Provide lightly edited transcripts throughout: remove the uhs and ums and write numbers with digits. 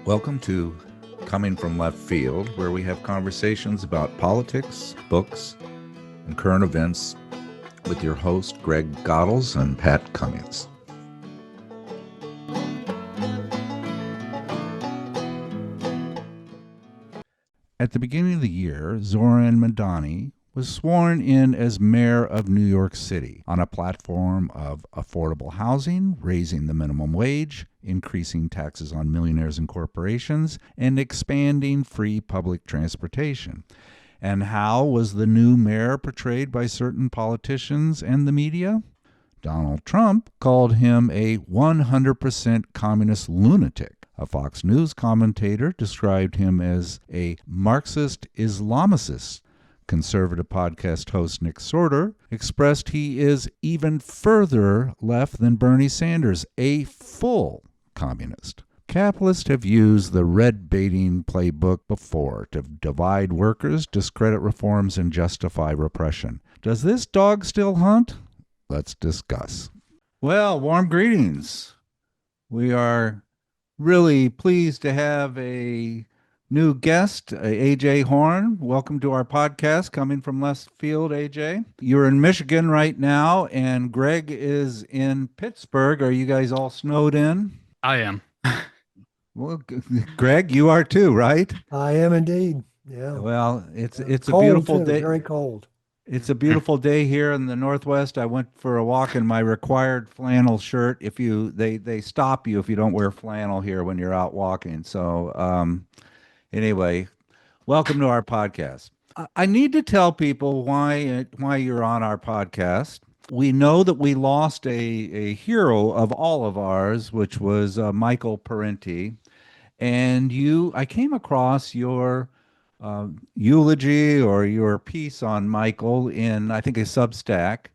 Welcome to Coming from Left Field, where we have conversations about politics, books, and current events with your host, Greg Godels and Pat Cummings. At the beginning of the year, Zoran Madani was sworn in as mayor of New York City on a platform of affordable housing, raising the minimum wage, increasing taxes on millionaires and corporations, and expanding free public transportation. And how was the new mayor portrayed by certain politicians and the media? Donald Trump called him a 100% communist lunatic. A Fox News commentator described him as a Marxist-Islamicist. Conservative podcast host Nick Sorter expressed he is even further left than Bernie Sanders, a full communist. Capitalists have used the red-baiting playbook before to divide workers, discredit reforms, and justify repression. Does this dog still hunt? Let's discuss. Well, warm greetings. We are really pleased to have a new guest, AJ Horn. Welcome to our podcast, Coming from Left Field, AJ. You're in Michigan right now, and Greg is in Pittsburgh. Are you guys all snowed in? I am. Well, Greg, you are too, right? I am indeed. Yeah. Well, it's a Cold beautiful too, day. very cold. It's a beautiful day here in the Northwest. I went for a walk in my required flannel shirt. They stop you if you don't wear flannel here when you're out walking. So anyway, welcome to our podcast. I need to tell people why you're on our podcast. We know that we lost a hero of all of ours, which was Michael Parenti, and I came across your eulogy or your piece on Michael in, I think, a Substack.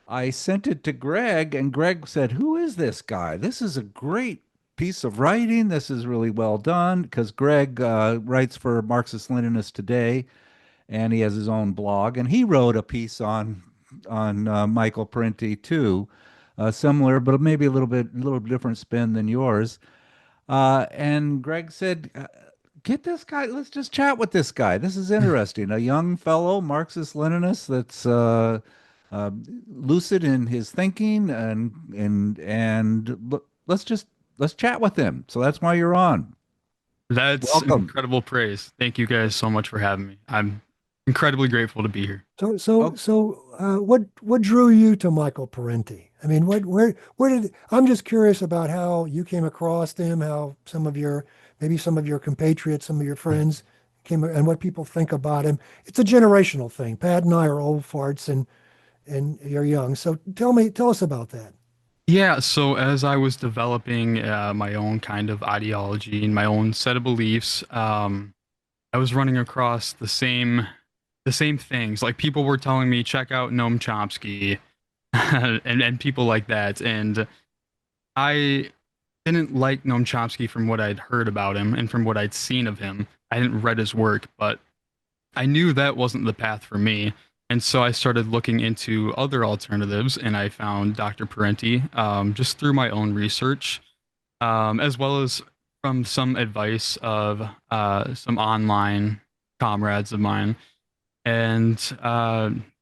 I sent it to Greg, and Greg said, "Who is this guy? This is a great piece of writing. This is really well done." Because Greg writes for Marxist-Leninist today, and he has his own blog, and he wrote a piece on Michael Parenti too, similar, but maybe a little different spin than yours. And Greg said, get this guy. Let's just chat with this guy. This is interesting. A young fellow, Marxist-Leninist, that's lucid in his thinking, and let's chat with him. So that's why you're on. That's Welcome. incredible praise. Thank you guys so much for having me. I'm incredibly grateful to be here. What drew you to Michael Parenti? I mean, where did, I'm just curious about how you came across him, how maybe some of your compatriots, some of your friends and what people think about him. It's a generational thing. Pat and I are old farts and you're young. So tell us about that. Yeah, so as I was developing my own kind of ideology and my own set of beliefs, I was running across the same things. Like people were telling me, check out Noam Chomsky, and people like that. And I didn't like Noam Chomsky from what I'd heard about him and from what I'd seen of him. I hadn't read his work, but I knew that wasn't the path for me. And so I started looking into other alternatives, and I found Dr. Parenti just through my own research, as well as from some advice of some online comrades of mine. And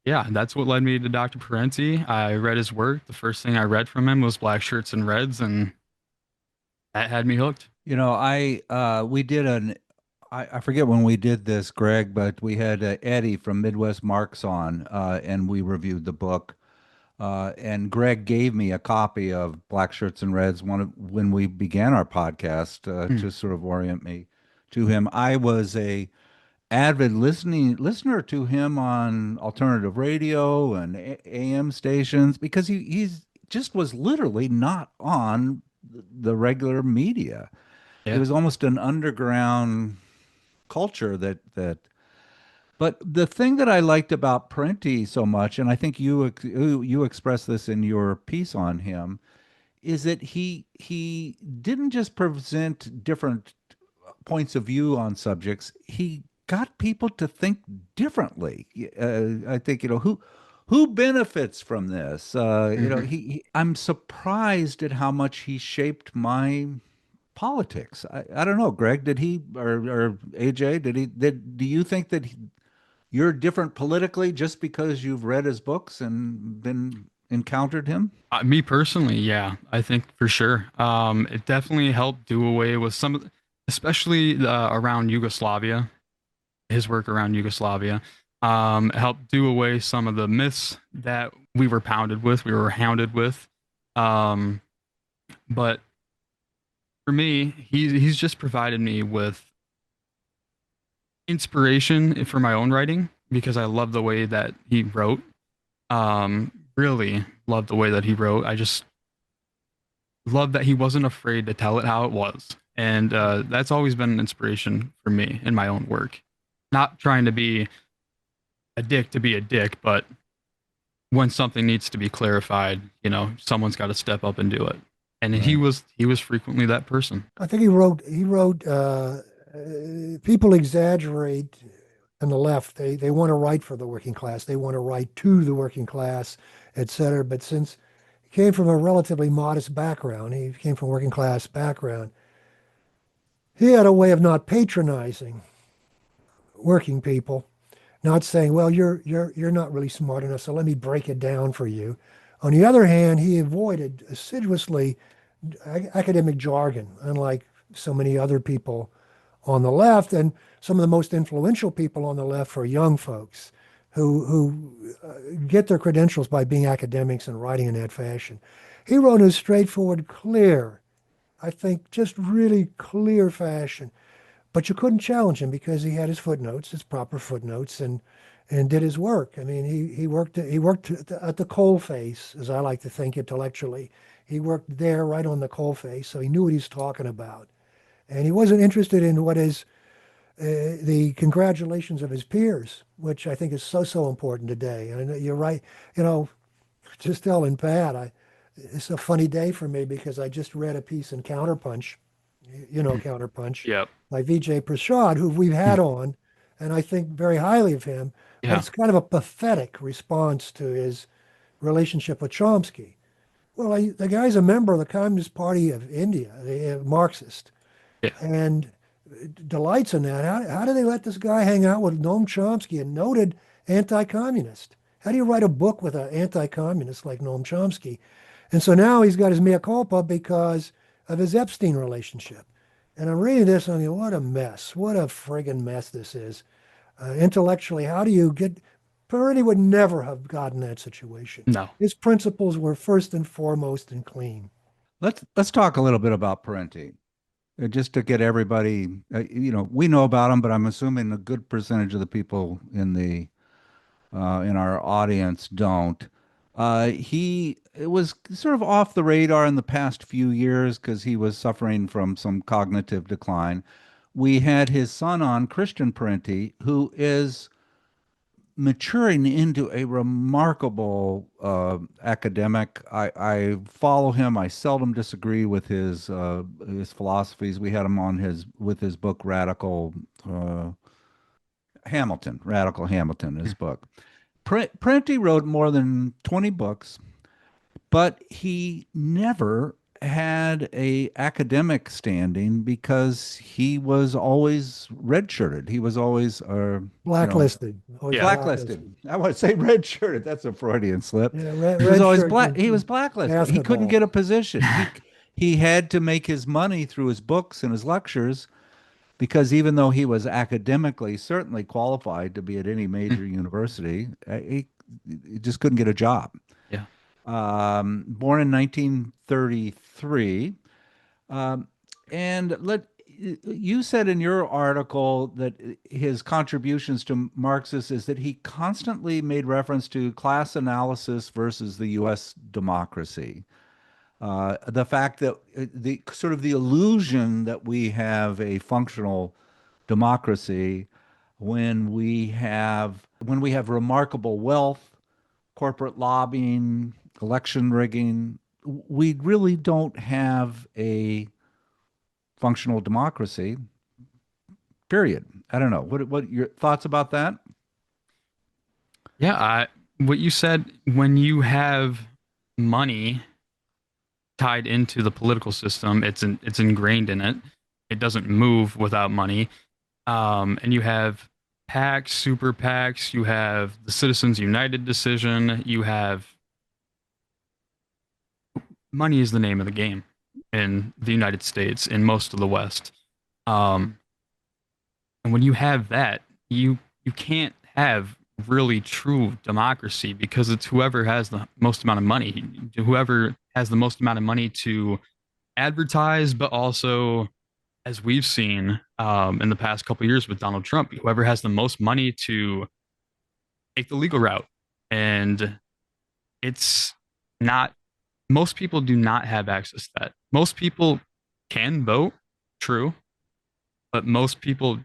yeah, that's what led me to Dr. Parenti. I read his work. The first thing I read from him was Blackshirts and Reds, and that had me hooked. You know, I forget when we did this, Greg, but we had Eddie from Midwest Marx on, and we reviewed the book. And Greg gave me a copy of Black Shirts and Reds when we began our podcast to sort of orient me to him. I was a avid listener to him on alternative radio and AM stations because he's just was literally not on the regular media. Yeah. It was almost an underground culture that but the thing that I liked about Parenti so much, and I think you expressed this in your piece on him, is that he didn't just present different points of view on subjects. He got people to think differently. I think who benefits from this. I'm surprised at how much he shaped my politics. I don't know, Greg, did he or AJ, do you think that you're different politically just because you've read his books and been encountered him? Me personally, yeah, I think for sure. It definitely helped do away with some of, especially around Yugoslavia. His work around Yugoslavia helped do away some of the myths that we were pounded with, we were hounded with. Um, but for me, he's just provided me with inspiration for my own writing because I love the way that he wrote. Really love the way that he wrote. I just love that he wasn't afraid to tell it how it was. And that's always been an inspiration for me in my own work. Not trying to be a dick, but when something needs to be clarified, someone's got to step up and do it. And Right. he was frequently that person. I think people exaggerate on the left. They want to write for the working class. They want to write to the working class, et cetera. But since he came from a relatively modest background, he came from a working class background, he had a way of not patronizing working people, not saying, well, you're not really smart enough, so let me break it down for you. On the other hand, he avoided assiduously academic jargon, unlike so many other people on the left, and some of the most influential people on the left are young folks who get their credentials by being academics and writing in that fashion. He wrote in a straightforward, clear, I think, just really clear fashion. But you couldn't challenge him because he had his footnotes, his proper footnotes, and did his work. I mean, he worked at the coal face, as I like to think intellectually. He worked there right on the coal face, so he knew what he's talking about. And he wasn't interested in what is the congratulations of his peers, which I think is so important today. And you're right, you know, just telling Pat, it's a funny day for me because I just read a piece in Counterpunch, Counterpunch, Yep. by Vijay Prashad, who we've had on, and I think very highly of him. But Yeah. it's kind of a pathetic response to his relationship with Chomsky. Well, the guy's a member of the Communist Party of India, the Marxist, Yeah. and delights in that. How do they let this guy hang out with Noam Chomsky, a noted anti-communist? How do you write a book with an anti-communist like Noam Chomsky? And so now he's got his mea culpa because of his Epstein relationship. And I'm reading this and I'm thinking, what a mess. What a friggin' mess this is. Intellectually, how do you get. Parenti would never have gotten that situation. No. His principles were first and foremost and clean. Let's talk a little bit about Parenti. Just to get everybody, we know about him, but I'm assuming a good percentage of the people in our audience don't. He it was sort of off the radar in the past few years because he was suffering from some cognitive decline. We had his son on, Christian Parenti, who is maturing into a remarkable academic. I follow him. I seldom disagree with his philosophies. We had him on his with his book uh, Radical Hamilton, his book. Parenti wrote more than 20 books, but he never had a academic standing because he was always redshirted. He was always, Blacklisted, always Yeah. blacklisted. blacklisted. I want to say redshirted. That's a Freudian slip. Yeah, He was red always shirt black. in, He was in blacklisted. He couldn't basketball. get a position. He had to make his money through his books and his lectures because even though he was academically certainly qualified to be at any major university, he just couldn't get a job. Yeah. Born in 1933. Um, and you said in your article that his contributions to Marxists is that he constantly made reference to class analysis versus the U.S. democracy. The fact that the sort of the illusion that we have a functional democracy when we have remarkable wealth, corporate lobbying, election rigging, we really don't have a functional democracy. Period. I don't know. What your thoughts about that? Yeah. What you said, when you have money tied into the political system. It's ingrained in it. It doesn't move without money. And you have PACs, super PACs. You have the Citizens United decision. You have money is the name of the game in the United States, in most of the West. Um, and when you have that, you can't have really true democracy because it's whoever has the most amount of money, whoever has the most amount of money to advertise, but also, as we've seen in the past couple of years with Donald Trump, whoever has the most money to take the legal route. And it's not, most people do not have access to that. Most people can vote, true, but most people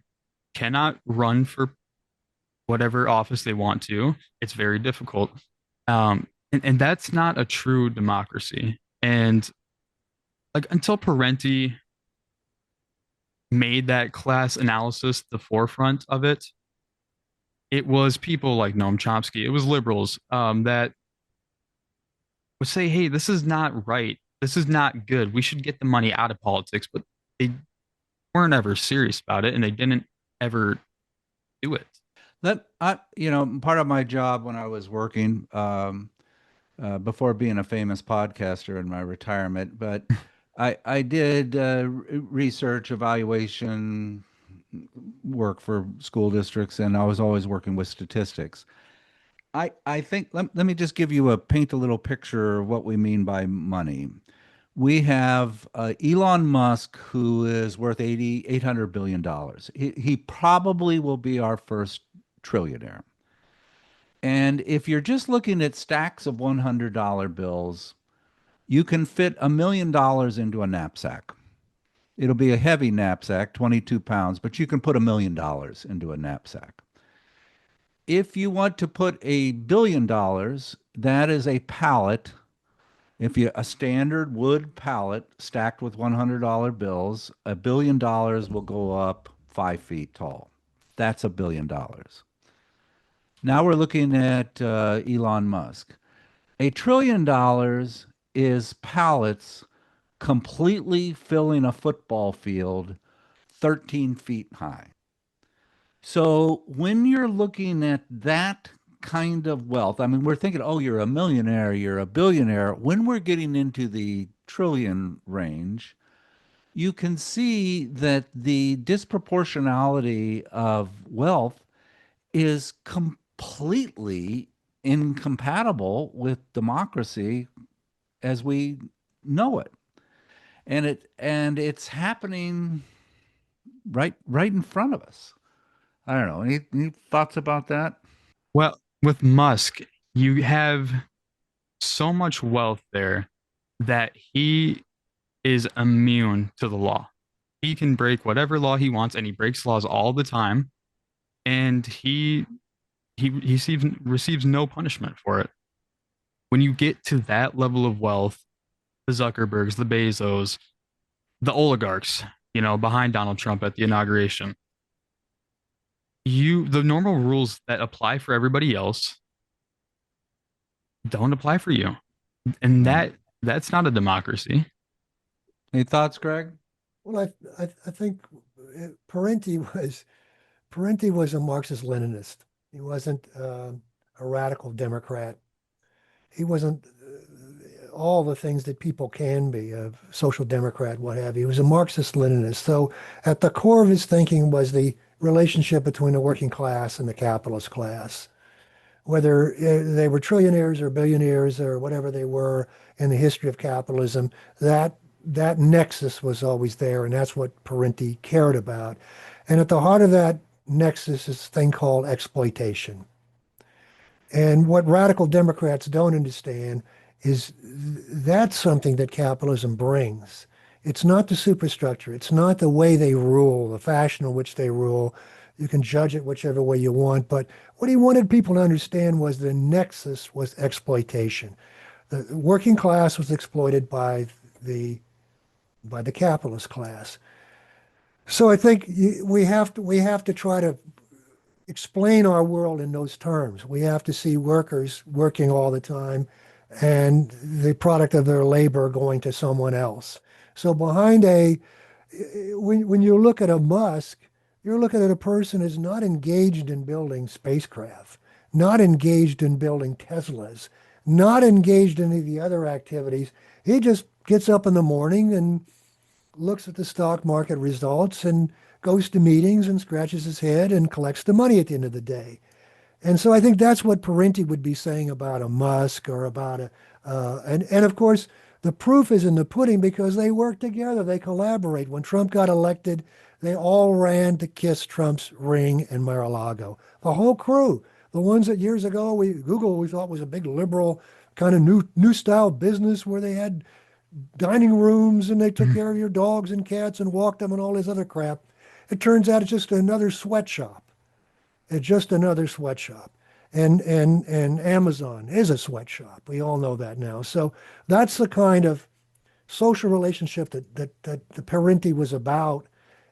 cannot run for whatever office they want to. It's very difficult. And that's not a true democracy. And like until Parenti made that class analysis the forefront of it, it was people like Noam Chomsky, it was liberals that would say, hey, this is not right. This is not good. We should get the money out of politics. But they weren't ever serious about it and they didn't ever do it. Part of my job when I was working, before being a famous podcaster in my retirement, but I did research evaluation work for school districts, and I was always working with statistics. I think let me just give you paint a little picture of what we mean by money. We have Elon Musk, who is worth 800 billion dollars. He probably will be our first trillionaire. And if you're just looking at stacks of $100 bills, you can fit $1 million into a knapsack. It'll be a heavy knapsack, 22 pounds, but you can put $1 million into a knapsack. If you want to put $1 billion, that is a pallet. If you a standard wood pallet stacked with $100 bills, $1 billion will go up 5 feet tall. That's $1 billion. Now we're looking at Elon Musk. $1 trillion is pallets completely filling a football field 13 feet high. So when you're looking at that kind of wealth, I mean, we're thinking, oh, you're a millionaire, you're a billionaire. When we're getting into the trillion range, you can see that the disproportionality of wealth is completely incompatible with democracy as we know it. And it's happening right in front of us. I don't know. Any thoughts about that? Well, with Musk, you have so much wealth there that he is immune to the law. He can break whatever law he wants, and he breaks laws all the time. And he receives no punishment for it. When you get to that level of wealth, the Zuckerbergs, the Bezos, the oligarchs, behind Donald Trump at the inauguration, the normal rules that apply for everybody else don't apply for you. And that's not a democracy. Any thoughts, Greg? Well, I think Parenti was a Marxist-Leninist. He wasn't a radical Democrat. He wasn't all the things that people can be, a social democrat, what have you. He was a Marxist-Leninist. So at the core of his thinking was the relationship between the working class and the capitalist class. Whether they were trillionaires or billionaires or whatever they were in the history of capitalism, that nexus was always there, and that's what Parenti cared about. And at the heart of that nexus is a thing called exploitation. And what radical Democrats don't understand is that's something that capitalism brings. It's not the superstructure. It's not the way they rule, the fashion in which they rule. You can judge it whichever way you want. But what he wanted people to understand was the nexus was exploitation. The working class was exploited the by the capitalist class. So I think we have to try to explain our world in those terms. We have to see workers working all the time, and the product of their labor going to someone else. So behind when you look at a Musk, you're looking at a person who's not engaged in building spacecraft, not engaged in building Teslas, not engaged in any of the other activities. He just gets up in the morning and looks at the stock market results and goes to meetings and scratches his head and collects the money at the end of the day. And so I think that's what Parenti would be saying about a Musk or about and of course, the proof is in the pudding because they work together, they collaborate. When Trump got elected, they all ran to kiss Trump's ring in Mar-a-Lago. The whole crew, the ones that years ago Google we thought was a big liberal kind of new style business where they had dining rooms and they took care of your dogs and cats and walked them and all this other crap. It turns out it's just another sweatshop. It's just another sweatshop. And Amazon is a sweatshop. We all know that now. So that's the kind of social relationship that the Parenti was about.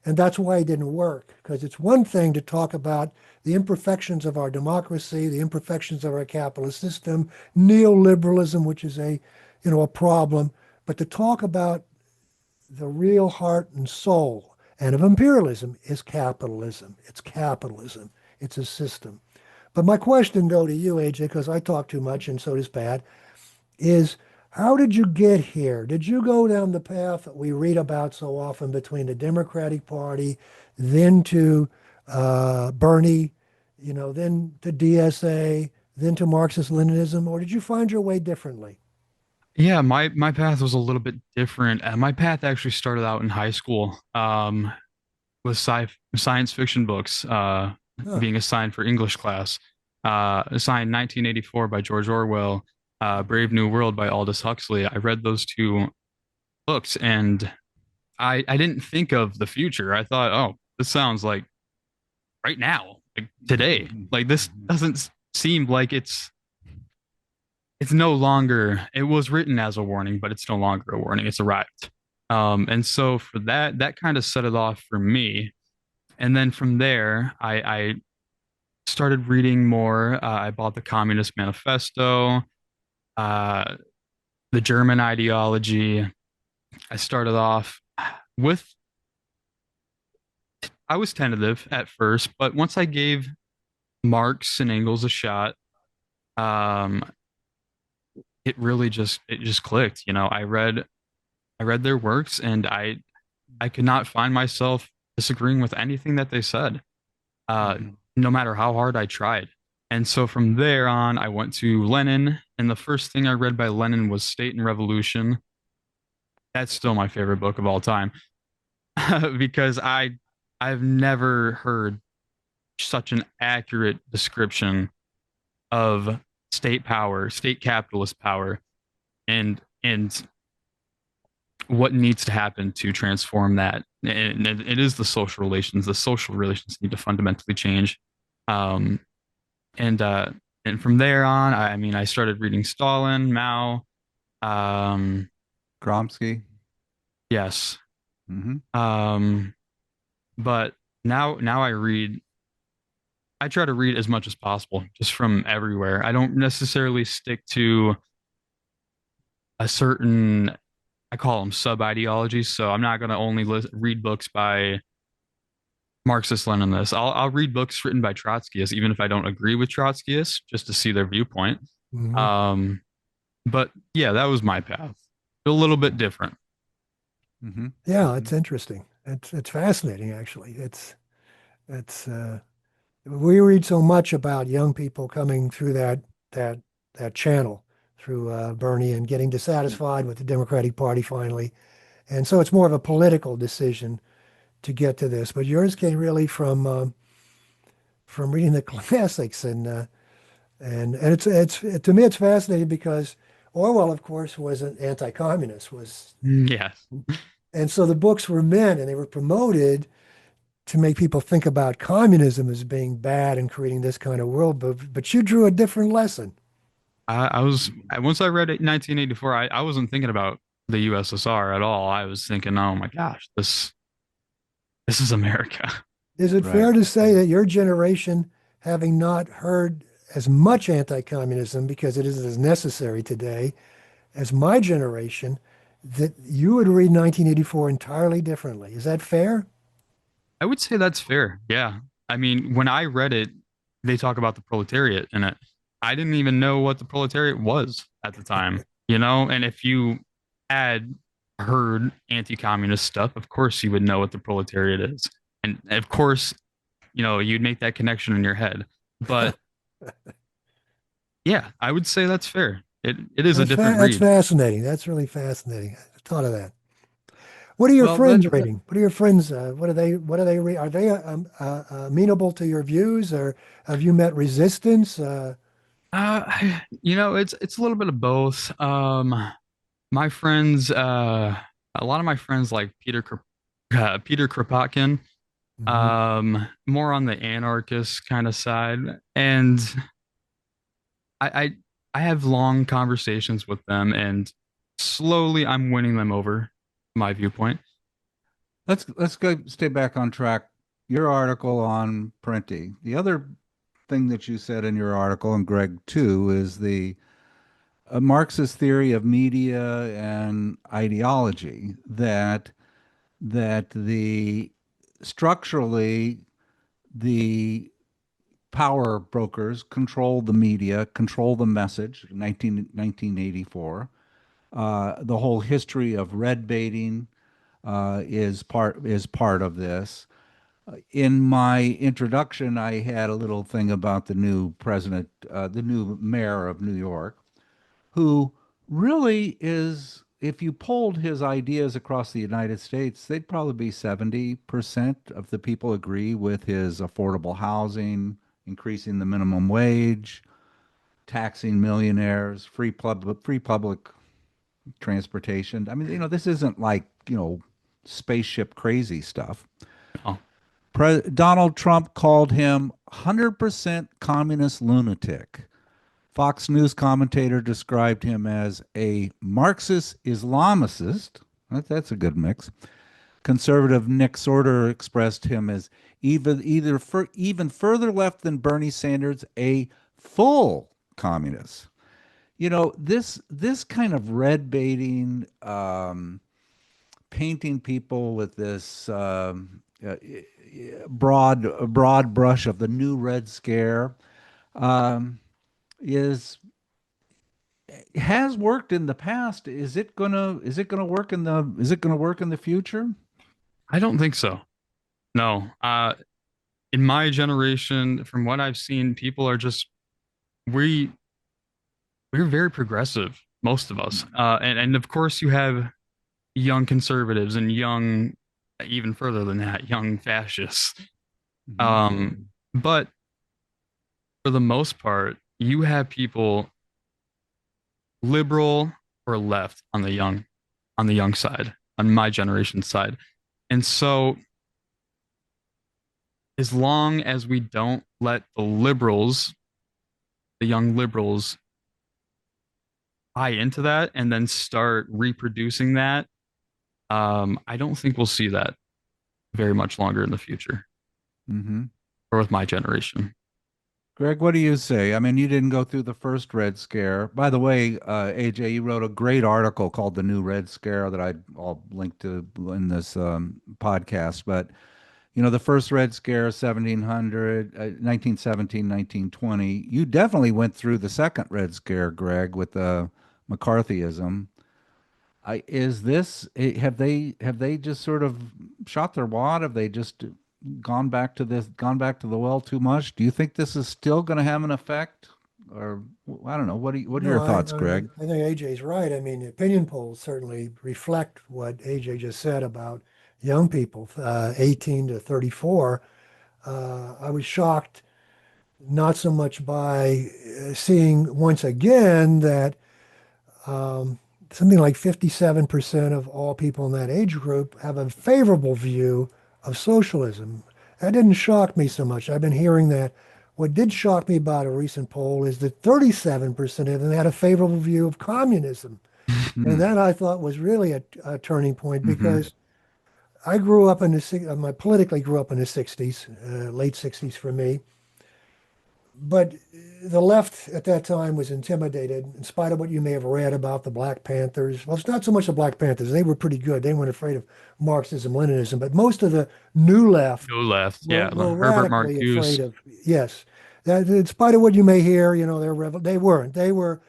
And that's why it didn't work. Because it's one thing to talk about the imperfections of our democracy, the imperfections of our capitalist system, neoliberalism, which is a problem. But to talk about the real heart and soul and of imperialism is capitalism. It's capitalism. It's a system. But my question, though, to you, AJ, because I talk too much and so does Pat, is how did you get here? Did you go down the path that we read about so often between the Democratic Party, then to Bernie, then to DSA, then to Marxist-Leninism, or did you find your way differently? Yeah, my path was a little bit different. My path actually started out in high school, with science fiction books, Huh. being assigned for English class. Assigned 1984 by George Orwell, Brave New World by Aldous Huxley. I read those two books and I didn't think of the future. I thought, oh, this sounds like right now, like today. Like this doesn't seem like it's no longer, it was written as a warning, but it's no longer a warning. It's arrived. And so for that kind of set it off for me. And then from there, I started reading more. I bought the Communist Manifesto, uh, the German ideology. I started off with, I was tentative at first, but once I gave Marx and Engels a shot, um, it just clicked. I read their works and I could not find myself disagreeing with anything that they said, uh, no matter how hard I tried. And so from there on, I went to Lenin, and the first thing I read by Lenin was State and Revolution. That's still my favorite book of all time because I've never heard such an accurate description of state power, state capitalist power, and what needs to happen to transform that. And it is the social relations. The social relations need to fundamentally change. Um, and uh, and from there on, I mean, I started reading Stalin, Mao. Um, Gromsky. yes. Hmm. Um, but now I try to read as much as possible, just from everywhere. I don't necessarily stick to a certain, I call them sub ideologies. So I'm not going to only read books by Marxist-Leninists. I'll read books written by Trotskyists, even if I don't agree with Trotskyists, just to see their viewpoint. Mhm. Um, but yeah, that was my path. A little bit different. Hmm. Yeah, Hmm. it's interesting. It's fascinating, actually. It's we read so much about young people coming through that that channel through Bernie and getting dissatisfied with the Democratic Party finally, and so it's more of a political decision to get to this. But yours came really from reading the classics, and it's to me it's fascinating because Orwell, of course, was an anti-communist, was Yes. and so the books were meant and they were promoted to make people think about communism as being bad and creating this kind of world. But you drew a different lesson. Once I read it in 1984, I wasn't thinking about the USSR at all. I was thinking, oh my gosh, this is America. Is it Right. fair to say that your generation, having not heard as much anti-communism because it isn't as necessary today as my generation, that you would read 1984 entirely differently. Is that fair? I would say that's fair. Yeah. I mean, when I read it, they talk about the proletariat in it. I didn't even know what the proletariat was at the time, you know? And if you had heard anti-communist stuff, of course you would know what the proletariat is. And of course, you'd make that connection in your head. But yeah, I would say that's fair. It is a different That's read. fascinating. That's really fascinating. I thought of that. What are your Well, friends reading? What are your friends? What are they read? Are they amenable to your views, or have you met resistance? It's a little bit of both. My friends, a lot of my friends like Peter Kropotkin, Mhm. more on the anarchist kind of side, and I, I I have long conversations with them, and slowly I'm winning them over my viewpoint. let's go stay back on track. Your article on Parenti. The other thing that you said in your article, and Greg too, is the Marxist theory of media and ideology that the structurally the power brokers control the media, control the message. 1984. The whole history of red baiting is part of this. In my introduction, I had a little thing about the new president, the new mayor of New York, who really is, if you polled his ideas across the United States, they'd probably be 70% of the people agree with his affordable housing, increasing the minimum wage, taxing millionaires, free public transportation. I mean, this isn't like, spaceship crazy stuff. Oh, Donald Trump called him 100% communist lunatic. Fox News commentator described him as a Marxist Islamicist. That's a good mix. Conservative Nick Sorter expressed him as even further left than Bernie Sanders, a full communist. This kind of red baiting, painting people with this broad brush of the new Red Scare, um, is has worked in the past. Is it gonna work in the future? I don't think so. No. In my generation, from what I've seen, people are just we we're very progressive, most of us. And of course you have young conservatives and young, even further than that, young fascists. Mhm. But for the most part, you have people liberal or left on the young side, on my generation's side. And so as long as we don't let the young liberals buy into that and then start reproducing that, I don't think we'll see that very much longer in the future, Mhm. or with my generation. Greg, what do you say? I mean, you didn't go through the first Red Scare. By the way, AJ, you wrote a great article called "The New Red Scare" that I'll link to in this podcast. But the first Red Scare, 1917, 1920. You definitely went through the second Red Scare, Greg, with McCarthyism. Have they just sort of shot their wad? Have they just gone back to the well too much? Do you think this is still going to have an effect? Or I don't know. What are No, your thoughts, Greg? I think AJ's right. I mean, opinion polls certainly reflect what AJ just said about young people, 18 to 34. I was shocked not so much by seeing once again that something like 57% of all people in that age group have a favorable view of socialism. That didn't shock me so much. I've been hearing that. What did shock me about a recent poll is that 37% of them had a favorable view of communism. And Hmm. that I thought was really a turning point Mm-hmm. because I grew up in I politically grew up in the 60s, late 60s for me. but the left at that time was intimidated, in spite of what you may have read about the Black Panthers. Well, it's not so much the Black Panthers; they were pretty good. They weren't afraid of Marxism, Leninism, but most of the new left No left. were Yeah, the were Herbert radically Marcuse. afraid of. Yes, that in spite of what you may hear, they weren't. They were.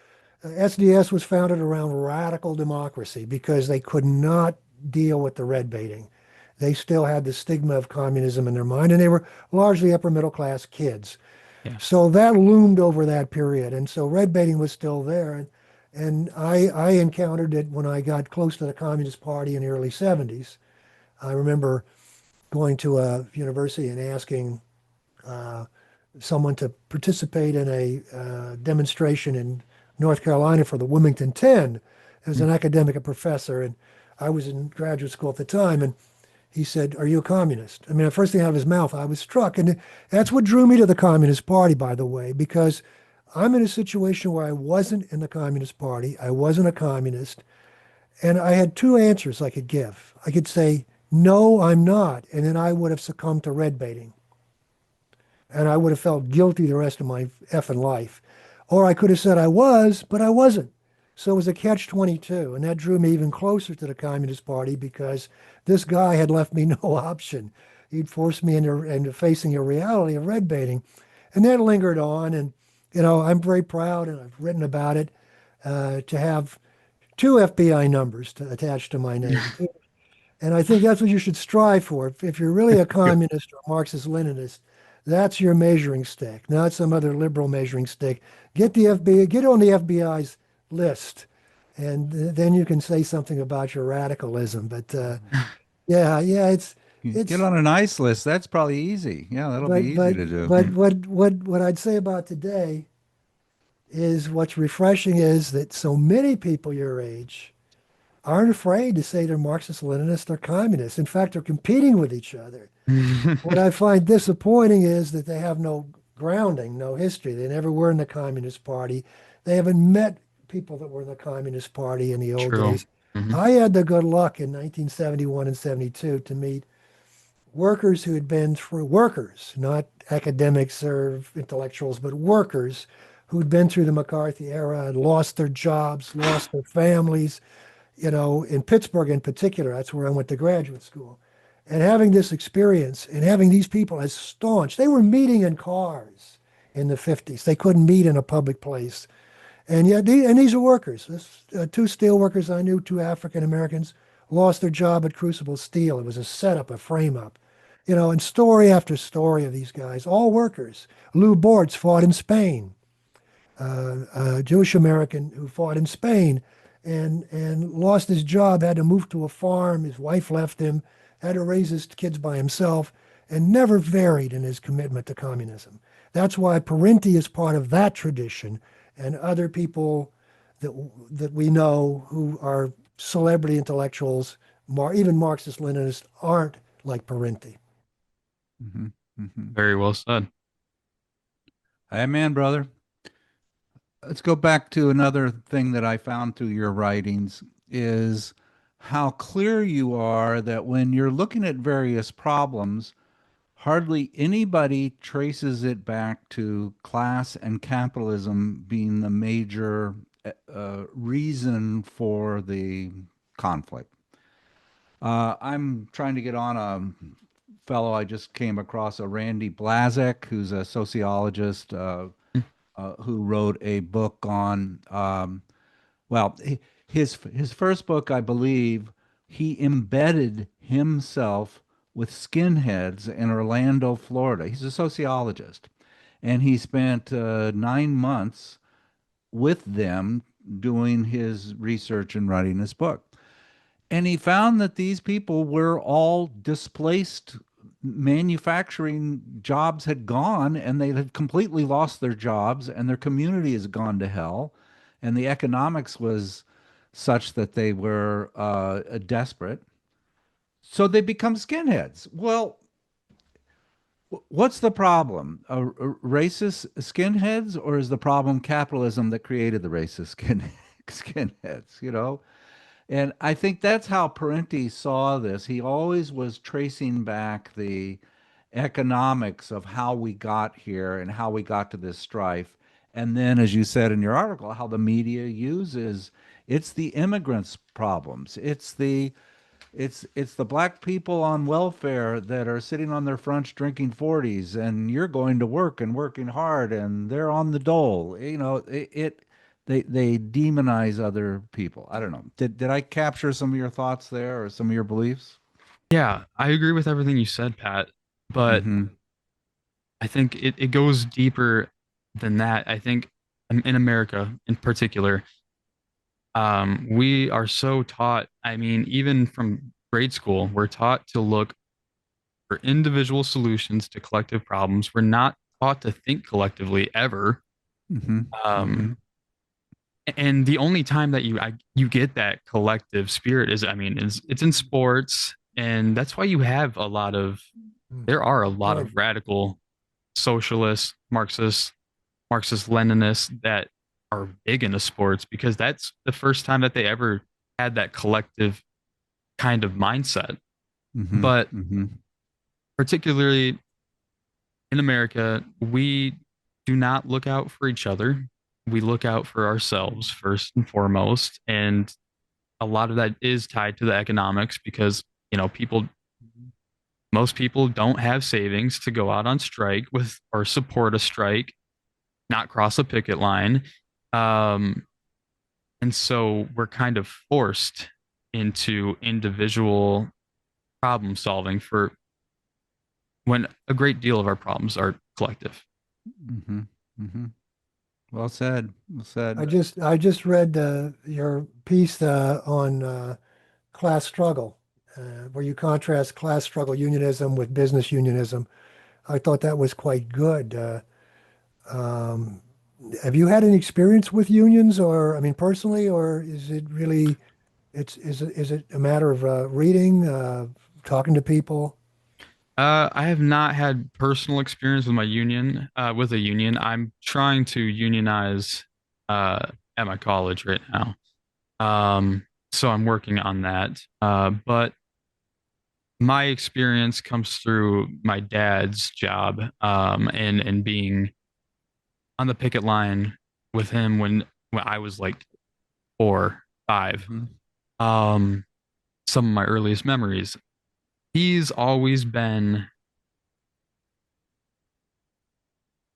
SDS was founded around radical democracy because they could not deal with the red baiting. They still had the stigma of communism in their mind, and they were largely upper middle class kids. Yeah. So that loomed over that period. And so red baiting was still there. And I encountered it when I got close to the Communist Party in the early 70s. I remember going to a university and asking uh, someone to participate in a demonstration in North Carolina for the Wilmington 10 as Mm. an academic, a professor. And I was in graduate school at the time. And he said, "Are you a communist?" I mean, the first thing out of his mouth, I was struck. And that's what drew me to the Communist Party, by the way, because I'm in a situation where I wasn't in the Communist Party. I wasn't a communist. And I had two answers I could give. I could say, "No, I'm not." And then I would have succumbed to red baiting. And I would have felt guilty the rest of my effing life. Or I could have said I was, but I wasn't. So it was a catch-22. And that drew me even closer to the Communist Party because this guy had left me no option. He'd forced me into facing a reality of red baiting. And that lingered on. And, I'm very proud, and I've written about it, to have two FBI numbers attached to my name. And I think that's what you should strive for. If you're really a communist or Marxist-Leninist, that's your measuring stick, not some other liberal measuring stick. Get the FBI, get on the FBI's list, and then you can say something about your radicalism. But yeah, yeah, You get it's on an ice list. That's probably easy. Yeah, that'll be but easy but to do. but what I'd say about today is what's refreshing is that so many people your age aren't afraid to say they're Marxist, Leninist, or communist. In fact, they're competing with each other. What I find disappointing is that they have no grounding, no history. They never were in the Communist Party. They haven't met people that were in the Communist Party in the old True. days. Hmm. I had the good luck in 1971 and 72 to meet workers who had been through workers, not academics or intellectuals, but workers who'd been through the McCarthy era and lost their jobs, lost their families, in Pittsburgh in particular. That's where I went to graduate school. And having this experience and having these people as staunch, they were meeting in cars in the 50s. They couldn't meet in a public place. And yet, these are workers. Two steel workers I knew, two African Americans, lost their job at Crucible Steel. It was a setup, a frame up. And story after story of these guys, all workers. Lou Bortz fought in Spain, a Jewish American who fought in Spain and lost his job, had to move to a farm. His wife left him, had to raise his kids by himself, and never varied in his commitment to communism. That's why Parenti is part of that tradition, and other people that that we know who are celebrity intellectuals, even Marxist-Leninists, aren't like Parenti. Hmm. Hmm. Very well said. Amen, brother. Let's go back to another thing that I found through your writings is how clear you are that when you're looking at various problems, hardly anybody traces it back to class and capitalism being the major reason for the conflict. I'm trying to get on a fellow I just came across, a Randy Blazek, who's a sociologist who wrote a book on, well, his first book, I believe, he embedded himself with skinheads in Orlando, Florida. He's a sociologist, and he spent 9 months with them doing his research and writing this book. And he found that these people were all displaced. Manufacturing jobs had gone and they had completely lost their jobs, and their community has gone to hell. And the economics was such that they were desperate. So they become skinheads. Well, what's the problem? Racist skinheads, or is the problem capitalism that created the racist skinheads? And I think that's how Parenti saw this. He always was tracing back the economics of how we got here and how we got to this strife. And then, as you said in your article, how the media uses it's the immigrants' problems. It's the black people on welfare that are sitting on their fronts drinking 40s, and you're going to work and working hard, and they're on the dole. They demonize other people. I don't know. Did I capture some of your thoughts there or some of your beliefs? Yeah, I agree with everything you said, Pat, but Mm-hmm. I think it goes deeper than that. I think in America in particular, we are so taught, I mean, even from grade school, we're taught to look for individual solutions to collective problems. We're not taught to think collectively ever. Mm-hmm. Mm-hmm. Um, and the only time that you get that collective spirit is, I mean, is it's in sports, and that's why you have a lot of Mm. there are a lot Right. of radical socialists, Marxist-Leninists that are big into sports because that's the first time that they ever had that collective kind of mindset. Mm-hmm. But Mm-hmm. particularly in America, we do not look out for each other. We look out for ourselves first and foremost. And a lot of that is tied to the economics because, most people don't have savings to go out on strike with or support a strike, not cross a picket line. Um, and so we're kind of forced into individual problem solving for when a great deal of our problems are collective. Mm-hmm. Mm-hmm. Well said. Well said. I just read your piece on class struggle, where you contrast class struggle unionism with business unionism. I thought that was quite good. Um, have you had any experience with unions, or I mean, personally, or is it really is it a matter of reading, talking to people? I have not had personal experience with with a union. I'm trying to unionize at my college right now. So I'm working on that. But my experience comes through my dad's job, and being on the picket line with him when I was like 4, 5. Mm-hmm. Um, some of my earliest memories. He's always been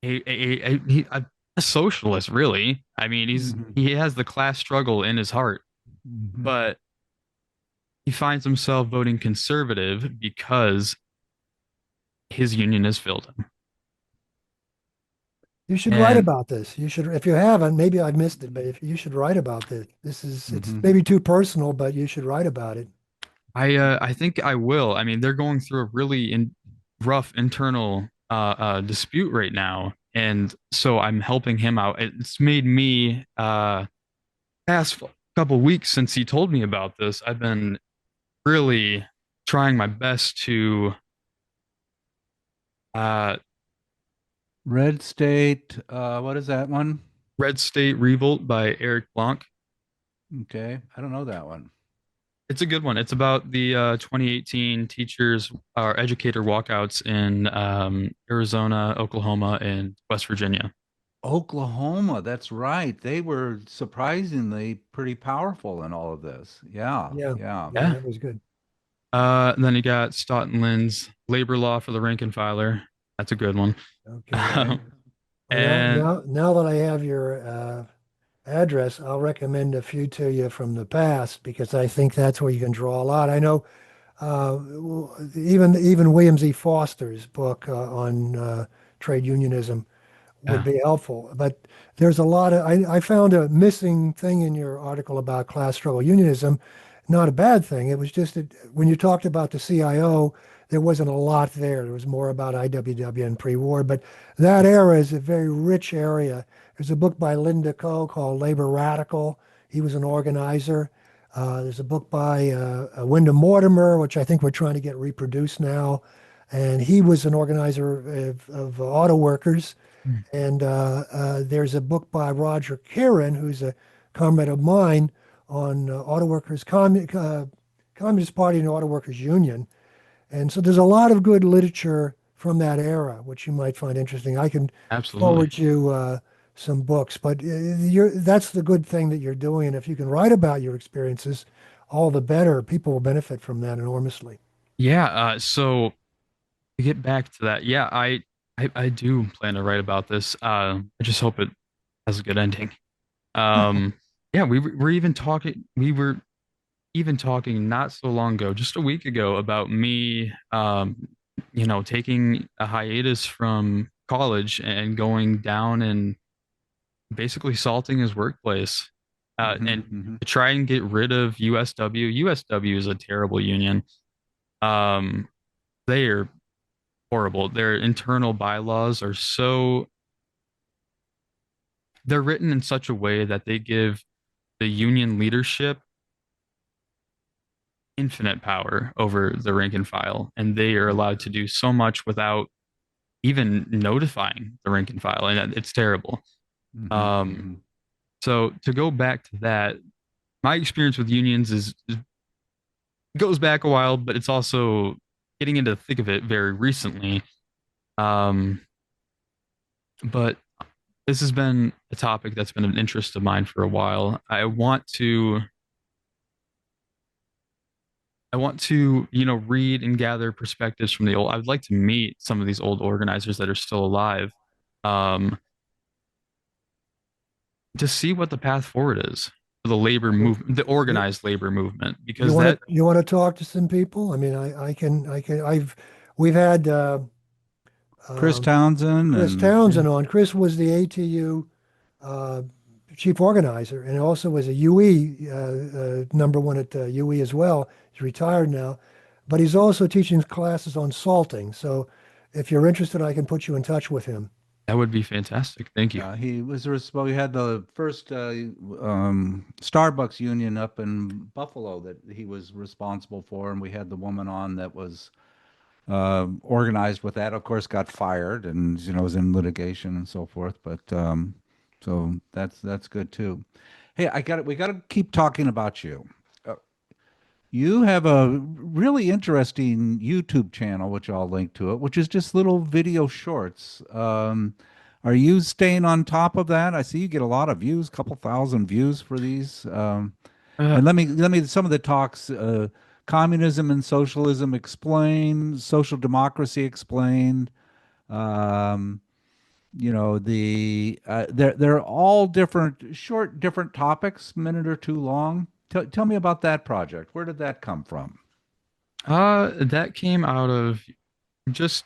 a socialist, really. I mean, Mm-hmm. he has the class struggle in his heart, Mm-hmm. but he finds himself voting conservative because his union has failed him. You should write And about this. You should, if you haven't, maybe I've missed it, but if you should write about this. It's Mm-hmm. maybe too personal, but you should write about it. I think I will. I mean, they're going through a really rough internal dispute right now, and so I'm helping him out. It's made me past couple weeks since he told me about this. I've been really trying my best to uh, Red State. What is that one? Red State Revolt by Eric Blanc. Okay, I don't know that one. It's a good one. It's about the 2018 teachers or educator walkouts in Arizona, Oklahoma, and West Virginia. Oklahoma, that's right. They were surprisingly pretty powerful in all of this. Yeah, Yeah, yeah. yeah, Yeah. that was good. And then you got Stoughton Lynn's Labor Law for the Rank and Filer. That's a good one. Okay. Well, now, And now, now that I have your address, I'll recommend a few to you from the past because I think that's where you can draw a lot. I know even William Z. Foster's book on trade unionism would yeah. be helpful. But there's a lot of, I found a missing thing in your article about class struggle unionism. Not a bad thing. It was just that when you talked about the CIO, there wasn't a lot there. There was more about IWW and pre-war. But that era is a very rich area. There's a book by Linda Coe called Labor Radical. He was an organizer. There's a book by Wyndham Mortimer, which I think we're trying to get reproduced now. And he was an organizer of auto workers. Mm. And there's a book by Roger Kieran, who's a comrade of mine, on Communist Party and Auto Workers Union. And so there's a lot of good literature from that era, which you might find interesting. I can Absolutely. forward you some books, but that's the good thing that you're doing. And if you can write about your experiences, all the better. People will benefit from that enormously. Yeah, so to get back to that, yeah, I do plan to write about this. I just hope it has a good ending. Um, yeah, we were even talking not so long ago, just a week ago, about me, taking a hiatus from college and going down and basically salting his workplace, Hmm. and Hmm. to try and get rid of USW. USW is a terrible union. Um, they are horrible. Their internal bylaws are they're written in such a way that they give the union leadership infinite power over the rank and file, and they are allowed to do so much without even notifying the rank and file, and it's terrible. Hmm. Um, Hmm. so to go back to that, my experience with unions is goes back a while, but it's also getting into the thick of it very recently. Um, but this has been a topic that's been an interest of mine for a while. I want to, read and gather perspectives from the old. I'd like to meet some of these old organizers that are still alive, um, to see what the path forward is for the labor You, movement, the you, organized labor movement, because that, you want to talk to some people? I mean, we've had Chris um, Townsend Chris and yeah. Townsend on. Chris was the ATU uh, chief organizer and also was a UE number one at UE as well. He's retired now, but he's also teaching classes on salting. So if you're interested, I can put you in touch with him. that would be fantastic. Thank you. Yeah, he was responsible. We had the first Starbucks union up in Buffalo that he was responsible for, and we had the woman on that was organized with that. Of course, got fired, and was in litigation and so forth. But so that's good too. Hey, I got it. We got to keep talking about you. Uh, You have a really interesting YouTube channel, which I'll link to it, which is just little video shorts. Are you staying on top of that? I see you get a lot of views, couple thousand views for these. Uh, And let me some of the talks. Communism and Socialism Explained, Social Democracy Explained. Um, they're all different, short, different topics, minute or two long. Tell me about that project. Where did that come from? that came out of just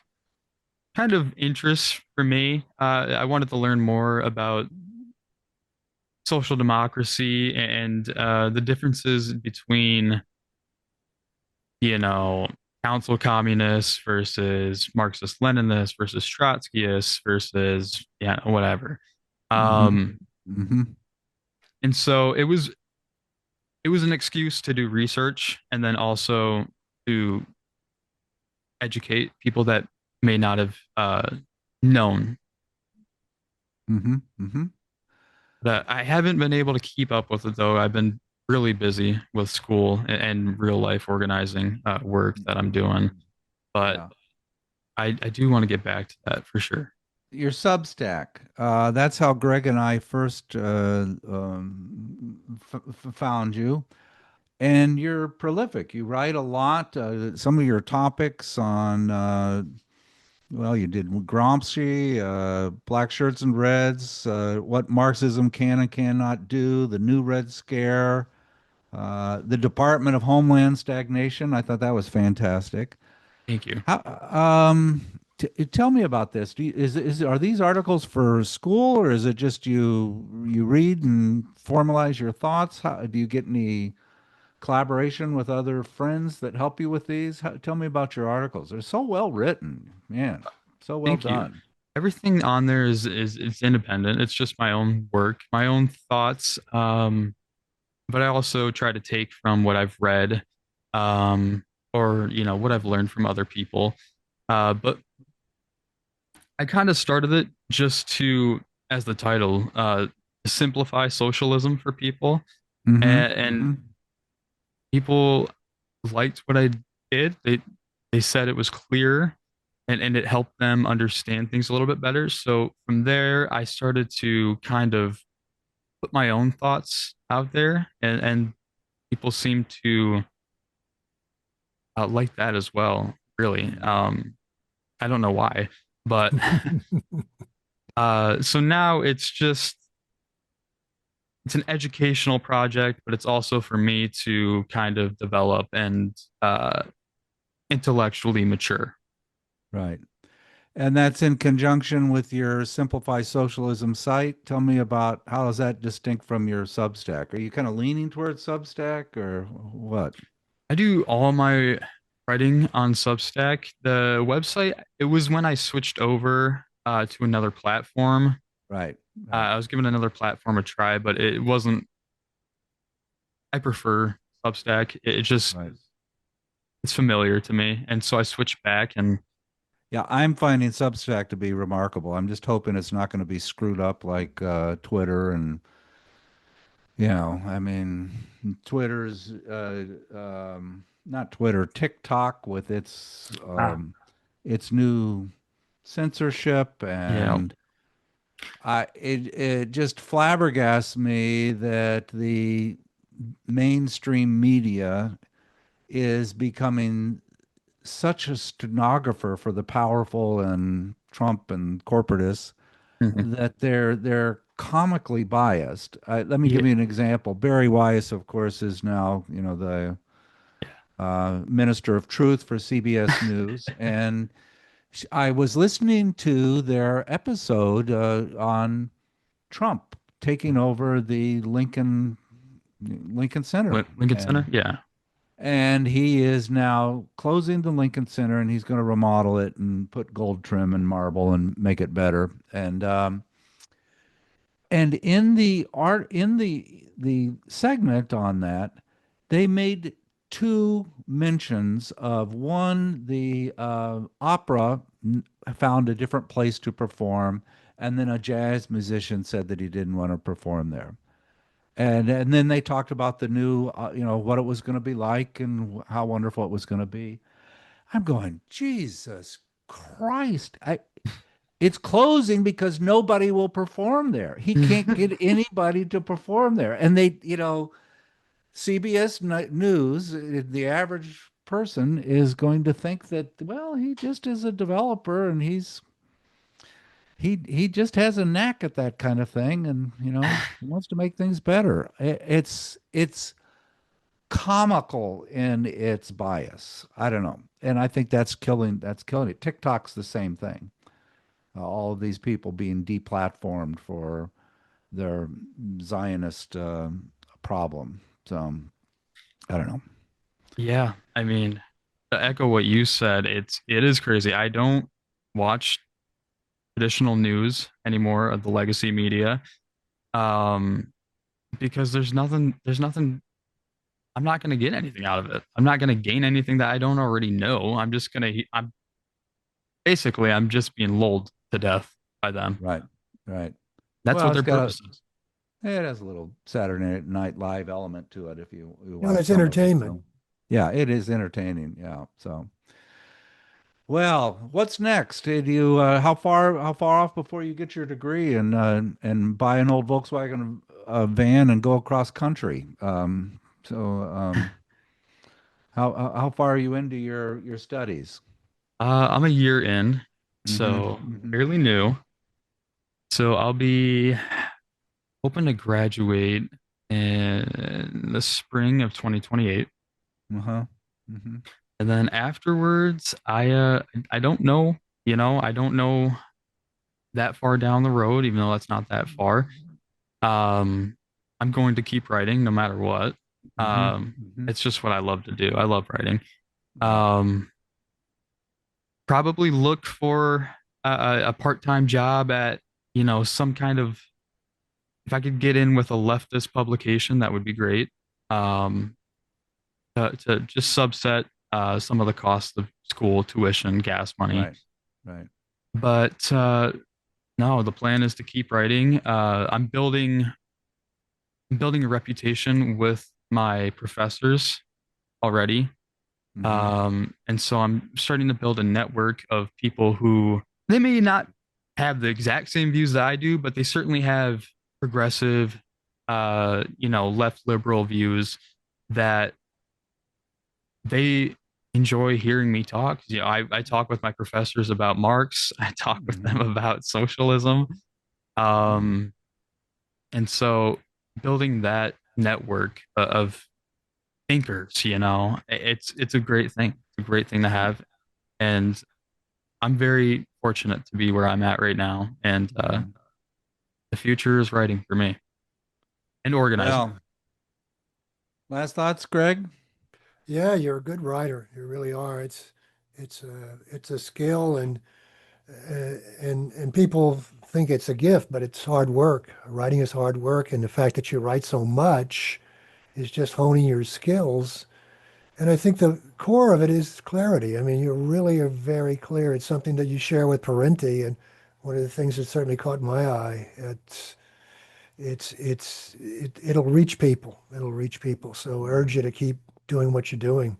kind of interest for me. I wanted to learn more about social democracy and the differences between, you know, council communists versus Marxist-Leninists versus Trotskyists versus, yeah, whatever. Mm-hmm. Um, Mm-hmm. and so it was an excuse to do research and then also to educate people that may not have known. Mm-hmm. Mm-hmm. That I haven't been able to keep up with it though. I've been really busy with school and real life organizing work that I'm doing, but Yeah. I do want to get back to that for sure. Your Substack. That's how Greg and I first found you. And you're prolific. You write a lot. Some of your topics on, well, you did Gramsci, Blackshirts and Reds, what Marxism can and cannot do, the New Red Scare, the Department of Homeland Stagnation. I thought that was fantastic. Thank you. How, tell me about this. Are these articles for school, or is it just you read and formalize your thoughts? Do you get any collaboration with other friends that help you with these? Tell me about your articles. They're so well written, man. So well Thank you. done. Everything on there is it's independent. It's just my own work, my own thoughts. But I also try to take from what I've read, or what I've learned from other people. But I kind of started it just to, as the title, simplify socialism for people, Mm-hmm. and Mm-hmm. people liked what I did. They said it was clear, and it helped them understand things a little bit better. So from there, I started to kind of put my own thoughts out there, and people seem to like that as well, really. I don't know why, but so now it's an educational project, but it's also for me to kind of develop and intellectually mature. Right. And that's in conjunction with your Simplify Socialism site. Tell me about how is that distinct from your Substack? Are you kind of leaning towards Substack or what? I do all my writing on Substack. The website, it was when I switched over to another platform. Right, right, I was giving another platform a try, but it wasn't. I prefer Substack. It just right. it's familiar to me, and so I switched back. And Yeah, I'm finding Substack to be remarkable. I'm just hoping it's not going to be screwed up like Twitter and I mean, Twitter's not Twitter, TikTok with its new censorship yeah, and it just flabbergasts me that the mainstream media is becoming such a stenographer for the powerful and Trump and corporatists mhm. that they're comically biased. Let me Yeah, give you an example. Barry Weiss, of course, is now the Minister of Truth for CBS News, and I was listening to their episode on Trump taking over the Lincoln Center, Lincoln Center. and Yeah, he is now closing the Lincoln Center, and he's going to remodel it and put gold trim and marble and make it better. And in the segment on that, they made two mentions of one, the opera found a different place to perform, and then a jazz musician said that he didn't want to perform there. And then they talked about the new, what it was going to be like and how wonderful it was going to be. I'm going, Jesus Christ! It's closing because nobody will perform there. He can't get anybody to perform there. And CBS News, the average person is going to think that, well, he just is a developer and he just has a knack at that kind of thing and, he wants to make things better. It's comical in its bias. I don't know. And I think that's killing it. TikTok's the same thing. All of these people being deplatformed for their Zionist problem. So I don't know. yeah. I mean, to echo what you said, it is crazy. I don't watch traditional news anymore of the legacy media, um, because there's nothing. I'm not going to get anything out of it. I'm not going to gain anything that I don't already know. I'm just being lulled to death by them. Right, right. That's Well, what their purpose is. it has a little Saturday Night Live element to it if you No, watch it's some of it. entertainment. So yeah, it is entertaining. Yeah. So well, what's next? Did you how far off before you get your degree and buy an old Volkswagen van and go across country? How far are you into your studies? I'm a year in, Mm-hmm. so Mm-hmm. fairly new. So I'll be hoping to graduate in the spring of 2028. Uh-huh. Mm-hmm. And then afterwards, I don't know, I don't know that far down the road, even though that's not that far. Um, I'm going to keep writing no matter what. Mm-hmm. Mm-hmm. It's just what I love to do. I love writing. Right. Um, Probably look for a part-time job at, some kind of, if I could get in with a leftist publication, that would be great. Um, to just subset some of the costs of school, tuition, gas money. Right. Right. But no, the plan is to keep writing. I'm building a reputation with my professors already. Hmm. And so I'm starting to build a network of people who they may not have the exact same views that I do, but they certainly have progressive, left liberal views that they enjoy hearing me talk. I talk with my professors about Marx. I talk with them Hmm. about socialism. Um, and so building that network of thinkers, it's a great thing. It's a great thing to have. And I'm very fortunate to be where I'm at right now. And Hmm. the future is writing for me and organizing. Well, last thoughts, Greg? Yeah, you're a good writer. You really are. It's a skill, and people think it's a gift, but it's hard work. Writing is hard work, and the fact that you write so much is just honing your skills. And I think the core of it is clarity. I mean, you really are very clear. It's something that you share with Parenti, and one of the things that certainly caught my eye. It'll reach people. It'll reach people. So I urge you to keep doing what you're doing.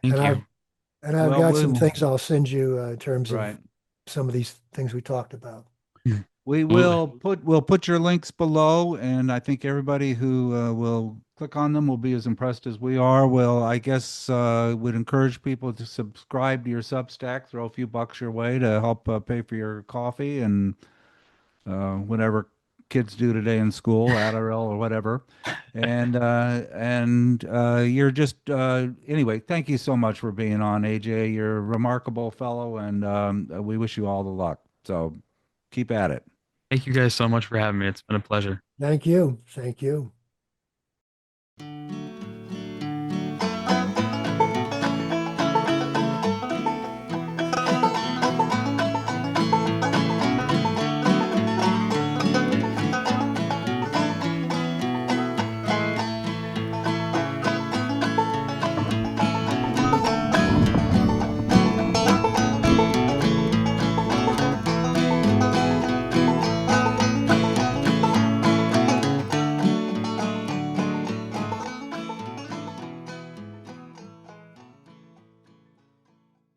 And Thank I've you. and I've Well, got some things I'll send you in terms right. of some of these things we talked about. We Absolutely. will put your links below, and I think everybody who will click on them will be as impressed as we are. Well, I guess would encourage people to subscribe to your Substack, throw a few bucks your way to help pay for your coffee and whatever kids do today in school, Adderall or whatever. And you're just anyway. Thank you so much for being on, AJ. You're a remarkable fellow, and we wish you all the luck. So keep at it. Thank you guys so much for having me. It's been a pleasure. Thank you. Thank you.